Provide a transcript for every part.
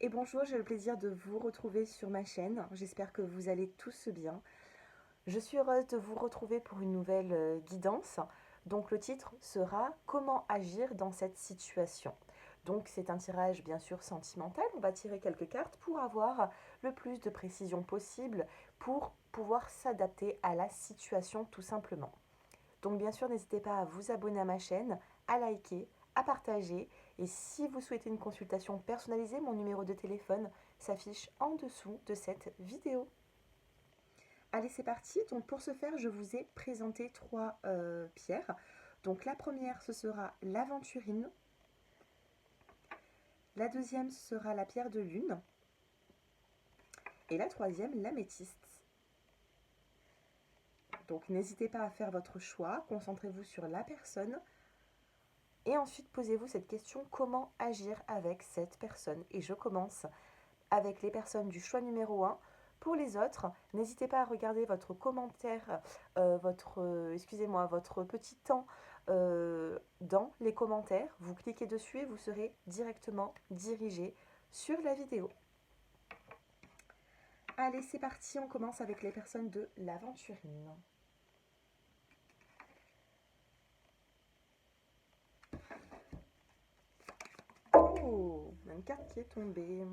Et bonjour, j'ai le plaisir de vous retrouver sur ma chaîne. J'espère que vous allez tous bien. Je suis heureuse de vous retrouver pour une nouvelle guidance. Donc le titre sera Comment agir dans cette situation. Donc c'est un tirage bien sûr sentimental. On va tirer quelques cartes pour avoir le plus de précision possible pour pouvoir s'adapter à la situation tout simplement. Donc bien sûr, n'hésitez pas à vous abonner à ma chaîne, à liker, à partager. Et si vous souhaitez une consultation personnalisée, mon numéro de téléphone s'affiche en dessous de cette vidéo. Allez, c'est parti. Donc pour ce faire, je vous ai présenté trois pierres. Donc la première, ce sera l'aventurine. La deuxième, ce sera la pierre de lune. Et la troisième, l'améthyste. Donc n'hésitez pas à faire votre choix. Concentrez-vous sur la personne. Et ensuite, posez-vous cette question, comment agir avec cette personne? Et je commence avec les personnes du choix numéro 1. Pour les autres, n'hésitez pas à regarder votre commentaire, votre petit temps dans les commentaires. Vous cliquez dessus et vous serez directement dirigé sur la vidéo. Allez, c'est parti, on commence avec les personnes de l'aventurine. Oh, une carte qui est tombée.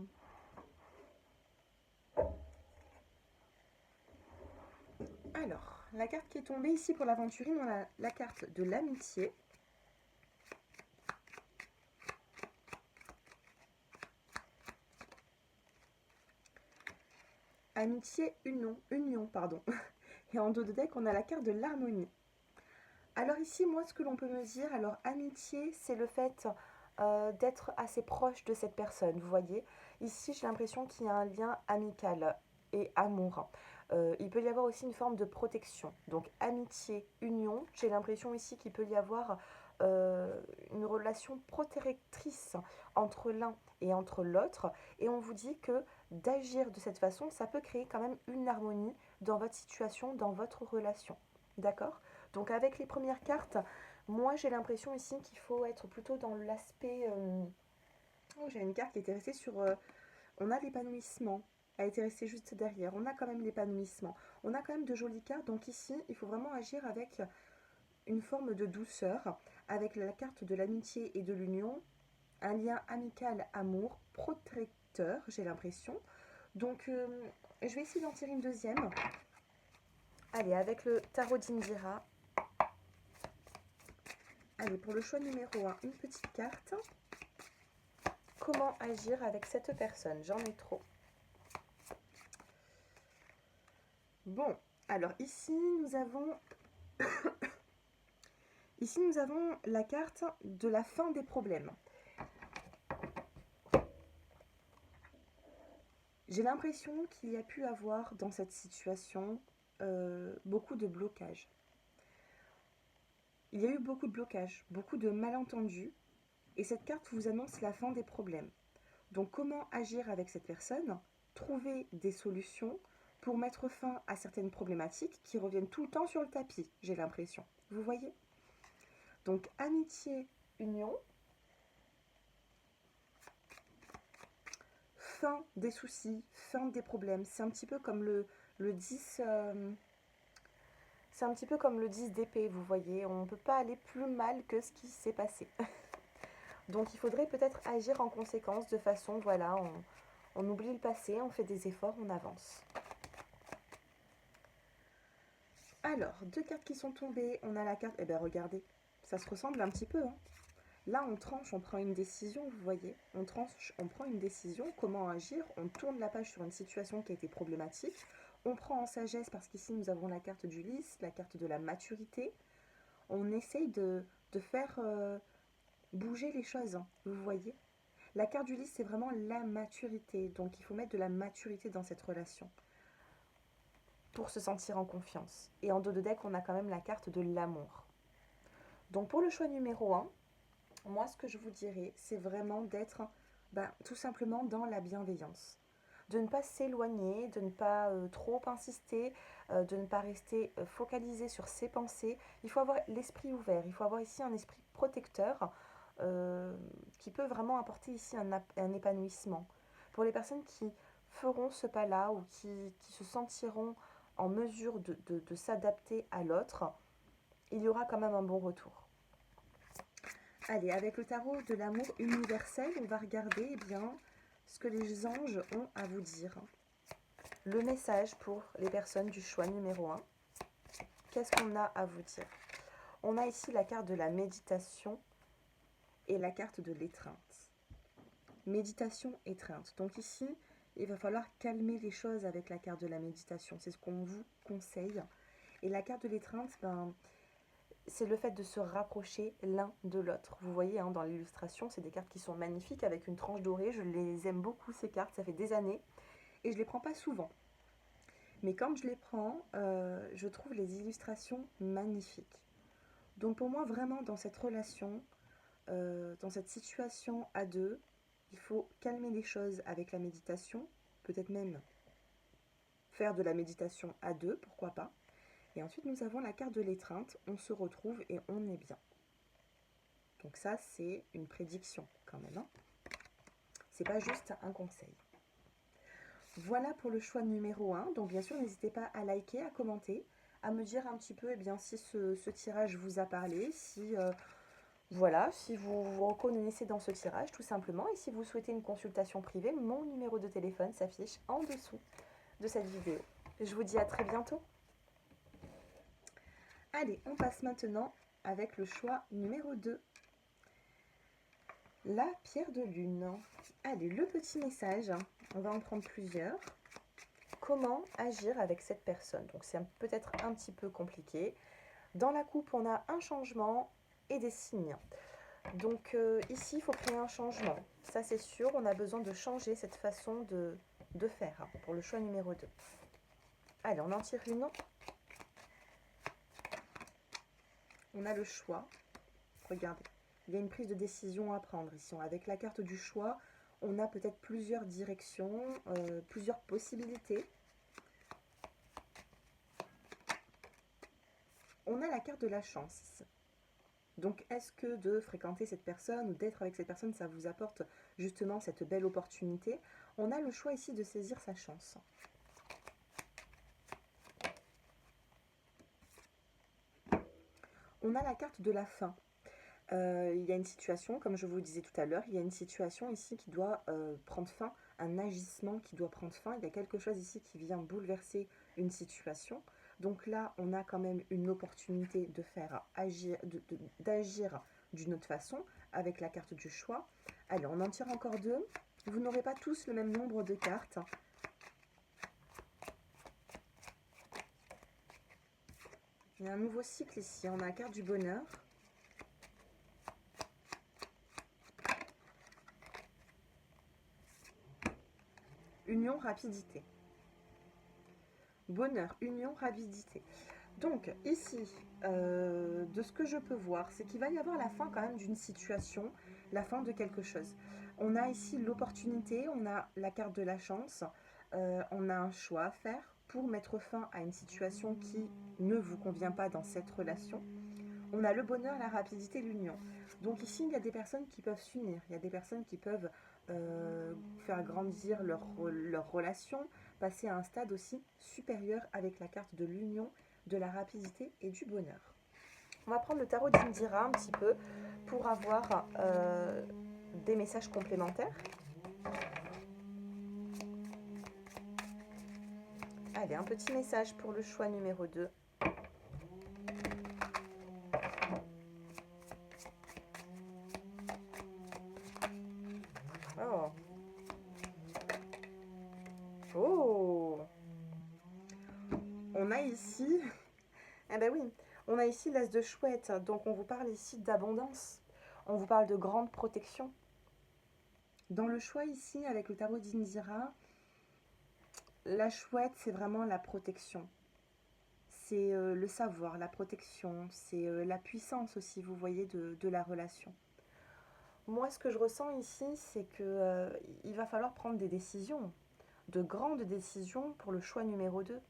Alors, la carte qui est tombée ici pour l'aventurine, on a la carte de l'amitié. Amitié, union, pardon. Et en dos de deck, on a la carte de l'harmonie. Alors ici, moi, ce que l'on peut me dire, alors amitié, c'est le fait d'être assez proche de cette personne, vous voyez. Ici, j'ai l'impression qu'il y a un lien amical et amour. Il peut y avoir aussi une forme de protection. Donc amitié, union, j'ai l'impression ici qu'il peut y avoir une relation protectrice entre l'un et entre l'autre. Et on vous dit que d'agir de cette façon, ça peut créer quand même une harmonie dans votre situation, dans votre relation. D'accord? Donc avec les premières cartes, moi j'ai l'impression ici qu'il faut être plutôt dans l'aspect... Oh, j'ai une carte qui était restée sur... on a l'épanouissement. Elle était restée juste derrière. On a quand même l'épanouissement. On a quand même de jolies cartes. Donc ici, il faut vraiment agir avec une forme de douceur. Avec la carte de l'amitié et de l'union. Un lien amical, amour, protecteur, j'ai l'impression. Donc je vais essayer d'en tirer une deuxième. Allez, avec le tarot d'Indira. Allez, pour le choix numéro 1, une petite carte. Comment agir avec cette personne? J'en ai trop. Bon, alors ici nous avons la carte de la fin des problèmes. J'ai l'impression qu'il y a pu avoir dans cette situation beaucoup de blocages. Il y a eu beaucoup de blocages, beaucoup de malentendus, et cette carte vous annonce la fin des problèmes. Donc comment agir avec cette personne? Trouver des solutions pour mettre fin à certaines problématiques qui reviennent tout le temps sur le tapis, j'ai l'impression. Vous voyez? Donc amitié, union, fin des soucis, fin des problèmes. C'est un petit peu comme le 10... c'est un petit peu comme le 10 d'épée, vous voyez. On ne peut pas aller plus mal que ce qui s'est passé. Donc il faudrait peut-être agir en conséquence de façon, voilà, on oublie le passé, on fait des efforts, on avance. Alors, deux cartes qui sont tombées. On a la carte... Eh bien, regardez, ça se ressemble un petit peu. Hein. Là, on tranche, on prend une décision, vous voyez. On tranche, on prend une décision. Comment agir? On tourne la page sur une situation qui a été problématique. On prend en sagesse parce qu'ici, nous avons la carte du lys, la carte de la maturité. On essaye de faire bouger les choses, hein, vous voyez. La carte du lys, c'est vraiment la maturité. Donc, il faut mettre de la maturité dans cette relation pour se sentir en confiance. Et en dos de deck, on a quand même la carte de l'amour. Donc pour le choix numéro 1, moi ce que je vous dirais, c'est vraiment d'être tout simplement dans la bienveillance. De ne pas s'éloigner, de ne pas trop insister, de ne pas rester focalisé sur ses pensées. Il faut avoir l'esprit ouvert, il faut avoir ici un esprit protecteur qui peut vraiment apporter ici un épanouissement. Pour les personnes qui feront ce pas-là ou qui se sentiront en mesure de s'adapter à l'autre, il y aura quand même un bon retour. Allez, avec le tarot de l'amour universel, on va regarder bien ce que les anges ont à vous dire. Le message pour les personnes du choix numéro 1. Qu'est-ce qu'on a à vous dire? On a ici la carte de la méditation et la carte de l'étreinte. Méditation, étreinte. Donc ici, il va falloir calmer les choses avec la carte de la méditation. C'est ce qu'on vous conseille. Et la carte de l'étreinte, c'est le fait de se rapprocher l'un de l'autre. Vous voyez, hein, dans l'illustration, c'est des cartes qui sont magnifiques avec une tranche dorée. Je les aime beaucoup, ces cartes. Ça fait des années. Et je ne les prends pas souvent. Mais quand je les prends, je trouve les illustrations magnifiques. Donc pour moi, vraiment, dans cette relation, dans cette situation à deux, il faut calmer les choses avec la méditation, peut-être même faire de la méditation à deux, pourquoi pas. Et ensuite, nous avons la carte de l'étreinte, on se retrouve et on est bien. Donc ça, c'est une prédiction quand même. Hein. C'est pas juste un conseil. Voilà pour le choix numéro 1. Donc bien sûr, n'hésitez pas à liker, à commenter, à me dire un petit peu si ce tirage vous a parlé, si vous vous reconnaissez dans ce tirage tout simplement. Et si vous souhaitez une consultation privée, mon numéro de téléphone s'affiche en dessous de cette vidéo. Je vous dis à très bientôt. Allez, on passe maintenant avec le choix numéro 2. La pierre de lune. Allez, le petit message, on va en prendre plusieurs. Comment agir avec cette personne? Donc c'est peut-être un petit peu compliqué. Dans la coupe, on a un changement et des signes. Donc ici, il faut créer un changement. Ça, c'est sûr, on a besoin de changer cette façon de faire pour le choix numéro 2. Allez, on en tire une. On a le choix. Regardez, il y a une prise de décision à prendre ici. Avec la carte du choix, on a peut-être plusieurs directions, plusieurs possibilités. On a la carte de la chance ici. Donc, est-ce que de fréquenter cette personne ou d'être avec cette personne, ça vous apporte justement cette belle opportunité? On a le choix ici de saisir sa chance. On a la carte de la fin. Il y a une situation, comme je vous le disais tout à l'heure, il y a une situation ici qui doit prendre fin, un agissement qui doit prendre fin. Il y a quelque chose ici qui vient bouleverser une situation. Donc là, on a quand même une opportunité de faire agir, d'agir d'une autre façon avec la carte du choix. Allez, on en tire encore deux. Vous n'aurez pas tous le même nombre de cartes. Il y a un nouveau cycle ici. On a la carte du bonheur. Union, rapidité. Bonheur, union, rapidité. Donc ici, de ce que je peux voir, c'est qu'il va y avoir la fin quand même d'une situation, la fin de quelque chose. On a ici l'opportunité, on a la carte de la chance, on a un choix à faire pour mettre fin à une situation qui ne vous convient pas dans cette relation. On a le bonheur, la rapidité, l'union. Donc ici, il y a des personnes qui peuvent s'unir, il y a des personnes qui peuvent faire grandir leur relation, passer à un stade aussi supérieur avec la carte de l'union, de la rapidité et du bonheur. On va prendre le tarot d'Indira un petit peu pour avoir des messages complémentaires. Allez, un petit message pour le choix numéro 2. Oh. Oh. On a ici... Ah ben oui, on a ici l'as de chouette, donc on vous parle ici d'abondance. On vous parle de grande protection. Dans le choix ici, avec le tarot d'Indira, la chouette, c'est vraiment la protection. C'est le savoir, la protection, c'est la puissance aussi, vous voyez, de la relation. Moi, ce que je ressens ici, c'est qu'il va falloir prendre des décisions, de grandes décisions pour le choix numéro 2.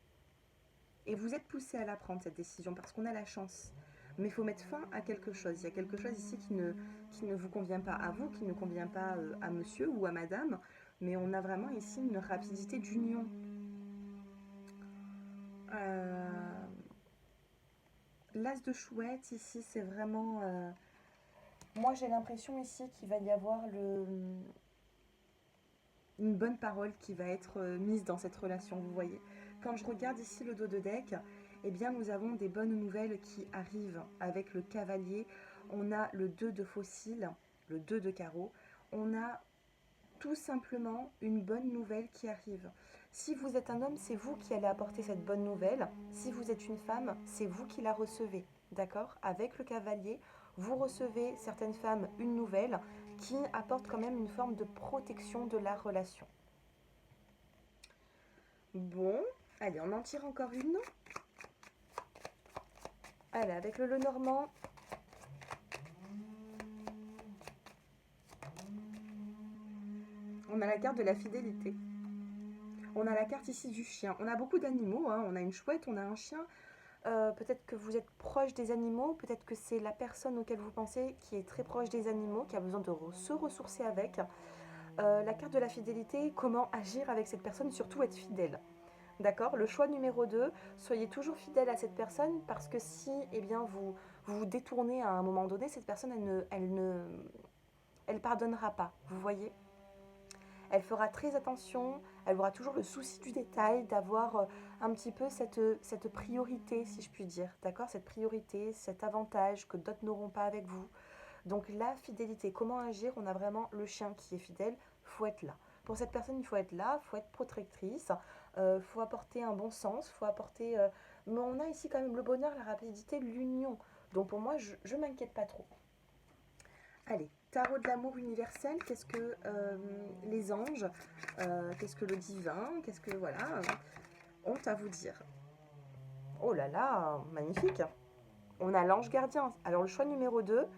Et vous êtes poussé à la prendre, cette décision, parce qu'on a la chance. Mais il faut mettre fin à quelque chose. Il y a quelque chose ici qui ne vous convient pas à vous, qui ne convient pas à monsieur ou à madame. mais on a vraiment ici une rapidité d'union. L'as de chouette ici, c'est vraiment... moi j'ai l'impression ici qu'il va y avoir une bonne parole qui va être mise dans cette relation, vous voyez. Quand je regarde ici le dos de deck, eh bien nous avons des bonnes nouvelles qui arrivent avec le cavalier. On a le 2 de fossile, le 2 de carreau. On a tout simplement une bonne nouvelle qui arrive. Si vous êtes un homme, c'est vous qui allez apporter cette bonne nouvelle. Si vous êtes une femme, c'est vous qui la recevez. D'accord? Avec le cavalier, vous recevez, certaines femmes, une nouvelle qui apporte quand même une forme de protection de la relation. Bon, allez, on en tire encore une. Allez, avec le Lenormand. On a la carte de la fidélité. On a la carte ici du chien. On a beaucoup d'animaux, hein. On a une chouette, on a un chien. Peut-être que vous êtes proche des animaux, peut-être que c'est la personne auquel vous pensez qui est très proche des animaux, qui a besoin de se ressourcer avec. La carte de la fidélité, comment agir avec cette personne, surtout être fidèle. D'accord? Le choix numéro 2, soyez toujours fidèle à cette personne parce que si eh bien, vous vous détournez à un moment donné, cette personne, elle pardonnera pas, vous voyez? Elle fera très attention, elle aura toujours le souci du détail, d'avoir un petit peu cette priorité, si je puis dire, d'accord? Cette priorité, cet avantage que d'autres n'auront pas avec vous. Donc la fidélité, comment agir? On a vraiment le chien qui est fidèle, il faut être là. Pour cette personne, il faut être là, il faut être protectrice, faut apporter un bon sens, faut apporter... mais on a ici quand même le bonheur, la rapidité, l'union. Donc pour moi, je ne m'inquiète pas trop. Allez, tarot de l'amour universel, qu'est-ce que les anges, qu'est-ce que le divin, qu'est-ce que, voilà, ont à vous dire. Oh là là, magnifique. On a l'ange gardien. Alors le choix numéro 2,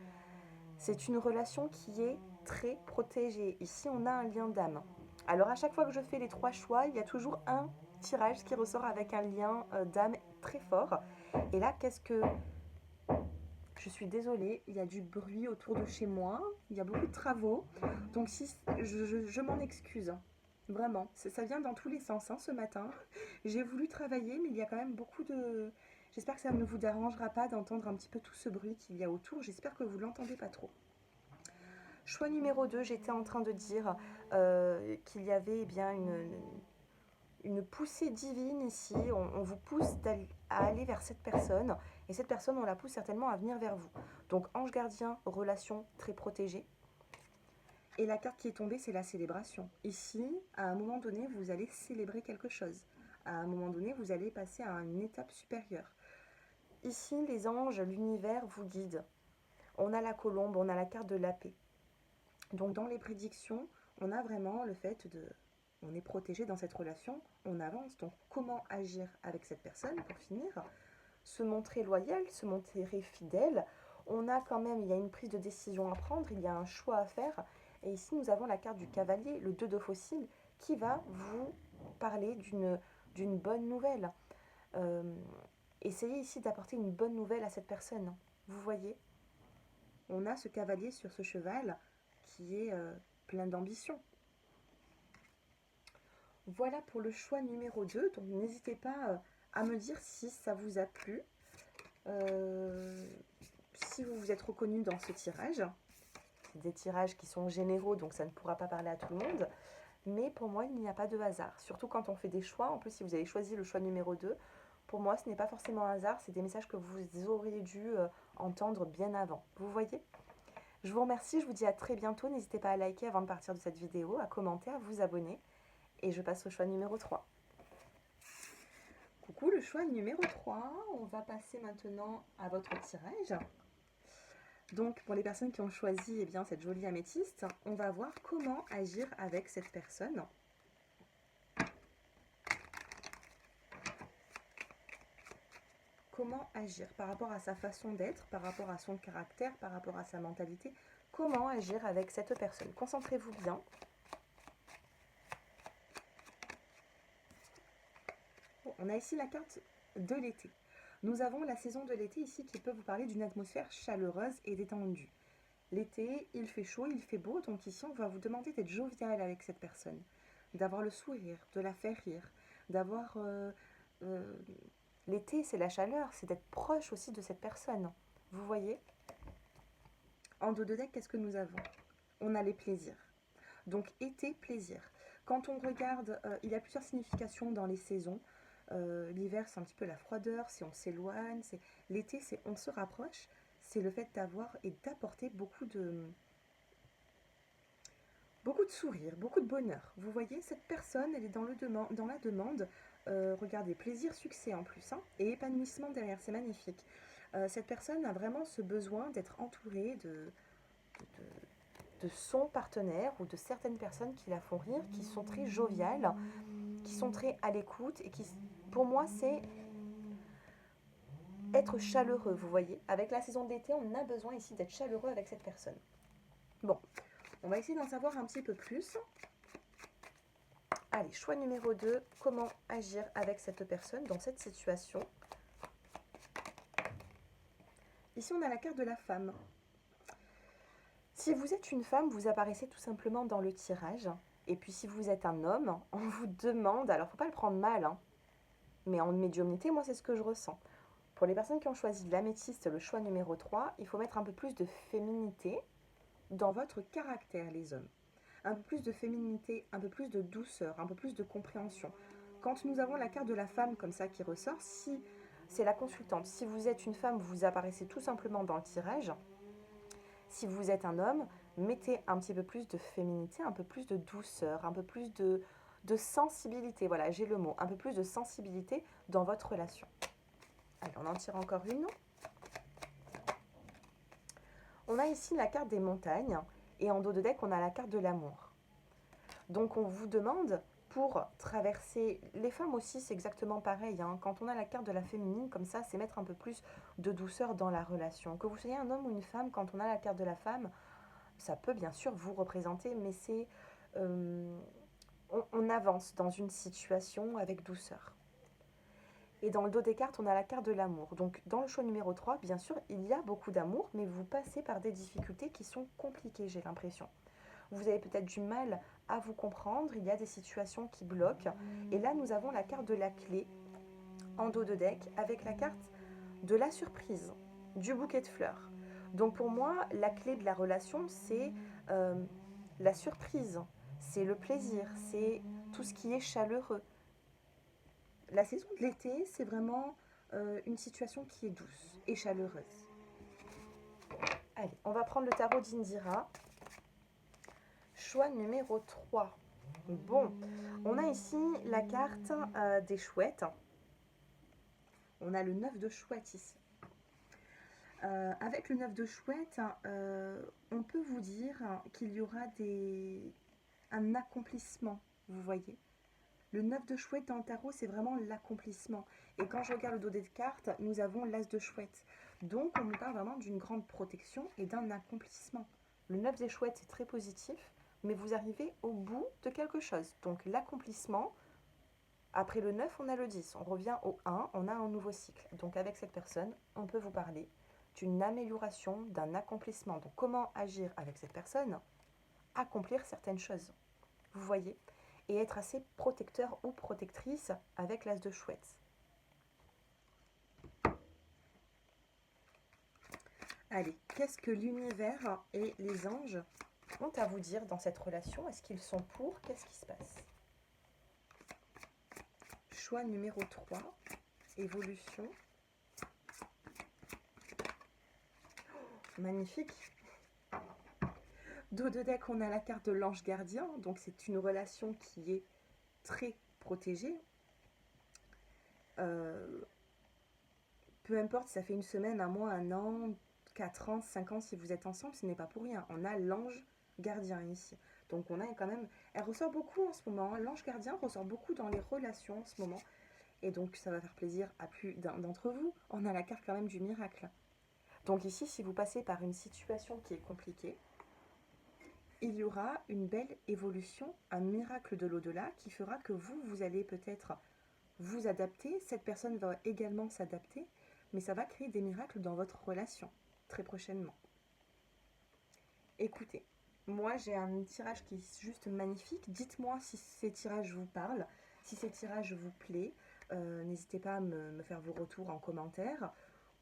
c'est une relation qui est très protégée. Ici, on a un lien d'âme. Alors à chaque fois que je fais les 3 choix, il y a toujours un tirage qui ressort avec un lien d'âme très fort. Et là, qu'est-ce que... Je suis désolée, il y a du bruit autour de chez moi, il y a beaucoup de travaux, donc si je m'en excuse, vraiment, ça vient dans tous les sens hein, ce matin. J'ai voulu travailler, mais il y a quand même beaucoup de... J'espère que ça ne vous dérangera pas d'entendre un petit peu tout ce bruit qu'il y a autour, j'espère que vous ne l'entendez pas trop. Choix numéro 2, j'étais en train de dire qu'il y avait eh bien une poussée divine ici, on vous pousse à aller vers cette personne, et cette personne, on la pousse certainement à venir vers vous. Donc ange gardien, relation très protégée. Et la carte qui est tombée, c'est la célébration. Ici, à un moment donné, vous allez célébrer quelque chose. À un moment donné, vous allez passer à une étape supérieure. Ici, les anges, l'univers vous guide. On a la colombe, on a la carte de la paix. Donc dans les prédictions, on a vraiment le fait de... On est protégé dans cette relation, on avance. Donc comment agir avec cette personne pour finir? Se montrer loyal, se montrer fidèle. On a quand même, il y a une prise de décision à prendre, il y a un choix à faire. Et ici, nous avons la carte du cavalier, le 2 de fossile, qui va vous parler d'une bonne nouvelle. Essayez ici d'apporter une bonne nouvelle à cette personne. Vous voyez? On a ce cavalier sur ce cheval qui est plein d'ambition. Voilà pour le choix numéro 2. Donc n'hésitez pas à me dire si ça vous a plu. Si vous vous êtes reconnu dans ce tirage. C'est des tirages qui sont généraux, donc ça ne pourra pas parler à tout le monde. Mais pour moi, il n'y a pas de hasard. Surtout quand on fait des choix. En plus, si vous avez choisi le choix numéro 2, pour moi, ce n'est pas forcément un hasard. C'est des messages que vous auriez dû entendre bien avant. Vous voyez? Je vous remercie, je vous dis à très bientôt. N'hésitez pas à liker avant de partir de cette vidéo, à commenter, à vous abonner. Et je passe au choix numéro 3. Coucou, le choix numéro 3. On va passer maintenant à votre tirage. Donc, pour les personnes qui ont choisi eh bien, cette jolie améthyste, on va voir comment agir avec cette personne. Comment agir par rapport à sa façon d'être, par rapport à son caractère, par rapport à sa mentalité. Comment agir avec cette personne? Concentrez-vous bien. On a ici la carte de l'été. Nous avons la saison de l'été ici qui peut vous parler d'une atmosphère chaleureuse et détendue. L'été, il fait chaud, il fait beau, donc ici on va vous demander d'être jovial avec cette personne, d'avoir le sourire, de la faire rire, d'avoir... euh, l'été, c'est la chaleur, c'est d'être proche aussi de cette personne. Vous voyez? En dos de deck, qu'est-ce que nous avons? On a les plaisirs. Donc été, plaisir. Quand on regarde, il y a plusieurs significations dans les saisons. L'hiver, c'est un petit peu la froideur, c'est on s'éloigne. L'été, c'est on se rapproche. C'est le fait d'avoir et d'apporter beaucoup de sourire, beaucoup de bonheur. Vous voyez, cette personne, elle est dans la demande. Regardez, plaisir, succès en plus, hein, et épanouissement derrière, c'est magnifique. Cette personne a vraiment ce besoin d'être entourée de son partenaire ou de certaines personnes qui la font rire, qui sont très joviales, qui sont très à l'écoute et qui, pour moi, c'est être chaleureux, vous voyez. Avec la saison d'été, on a besoin ici d'être chaleureux avec cette personne. Bon, on va essayer d'en savoir un petit peu plus. Allez, choix numéro 2, comment agir avec cette personne dans cette situation. Ici, on a la carte de la femme. Si vous êtes une femme, vous apparaissez tout simplement dans le tirage. Et puis si vous êtes un homme, on vous demande, alors faut pas le prendre mal, hein, mais en médiumnité, moi c'est ce que je ressens. Pour les personnes qui ont choisi l'améthyste, le choix numéro 3, il faut mettre un peu plus de féminité dans votre caractère, les hommes. Un peu plus de féminité, un peu plus de douceur, un peu plus de compréhension. Quand nous avons la carte de la femme comme ça qui ressort, si c'est la consultante, si vous êtes une femme, vous apparaissez tout simplement dans le tirage. Si vous êtes un homme, mettez un petit peu plus de féminité, un peu plus de douceur, un peu plus de sensibilité. Voilà, j'ai le mot. Un peu plus de sensibilité dans votre relation. Allez, on en tire encore une. On a ici la carte des montagnes et en dos de deck, on a la carte de l'amour. Donc, on vous demande pour traverser... Les femmes aussi, c'est exactement pareil, hein. Quand on a la carte de la féminine, comme ça, c'est mettre un peu plus de douceur dans la relation. Que vous soyez un homme ou une femme, quand on a la carte de la femme, ça peut bien sûr vous représenter, mais c'est... on avance dans une situation avec douceur. Et dans le dos des cartes, on a la carte de l'amour. Donc dans le choix numéro 3, bien sûr, il y a beaucoup d'amour, mais vous passez par des difficultés qui sont compliquées, j'ai l'impression. Vous avez peut-être du mal à vous comprendre, il y a des situations qui bloquent. Et là, nous avons la carte de la clé en dos de deck avec la carte de la surprise, du bouquet de fleurs. Donc pour moi, la clé de la relation, c'est la surprise, c'est le plaisir, c'est tout ce qui est chaleureux. La saison de l'été, c'est vraiment une situation qui est douce et chaleureuse. Allez, on va prendre le tarot d'Indira. Choix numéro 3. Bon, on a ici la carte des chouettes. On a le 9 de chouette ici. Avec le 9 de chouette, on peut vous dire qu'il y aura un accomplissement, vous voyez. Le 9 de chouette dans le tarot, c'est vraiment l'accomplissement. Et quand je regarde le dos des cartes, nous avons l'as de chouette. Donc, on nous parle vraiment d'une grande protection et d'un accomplissement. Le 9 des chouettes, c'est très positif, mais vous arrivez au bout de quelque chose. Donc, l'accomplissement, après le 9, on a le 10. On revient au 1, on a un nouveau cycle. Donc, avec cette personne, on peut vous parler d'une amélioration, d'un accomplissement. Donc, comment agir avec cette personne? Accomplir certaines choses. Vous voyez? Et être assez protecteur ou protectrice avec l'as de chouette. Allez, qu'est-ce que l'univers et les anges ont à vous dire dans cette relation? Est-ce qu'ils sont pour? Qu'est-ce qui se passe? Choix numéro 3, évolution. Magnifique. Dos de deck, on a la carte de l'ange gardien. Donc c'est une relation qui est très protégée. Peu importe si ça fait une semaine, un mois, un an, 4 ans, 5 ans, si vous êtes ensemble, ce n'est pas pour rien. On a l'ange gardien ici. Donc on a quand même... Elle ressort beaucoup en ce moment. L'ange gardien ressort beaucoup dans les relations en ce moment. Et donc ça va faire plaisir à plus d'un d'entre vous. On a la carte quand même du miracle. Donc ici, si vous passez par une situation qui est compliquée, il y aura une belle évolution, un miracle de l'au-delà qui fera que vous allez peut-être vous adapter. Cette personne va également s'adapter, mais ça va créer des miracles dans votre relation très prochainement. Écoutez, moi j'ai un tirage qui est juste magnifique. Dites-moi si ces tirages vous parlent, si ces tirages vous plaisent. N'hésitez pas à me faire vos retours en commentaire.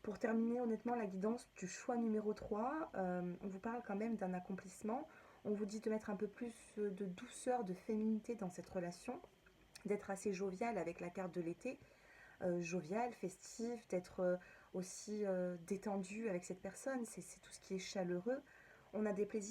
Pour terminer, honnêtement, la guidance du choix numéro 3, on vous parle quand même d'un accomplissement. On vous dit de mettre un peu plus de douceur, de féminité dans cette relation, d'être assez jovial avec la carte de l'été, jovial, festif, d'être aussi détendu avec cette personne. C'est tout ce qui est chaleureux. On a des plaisirs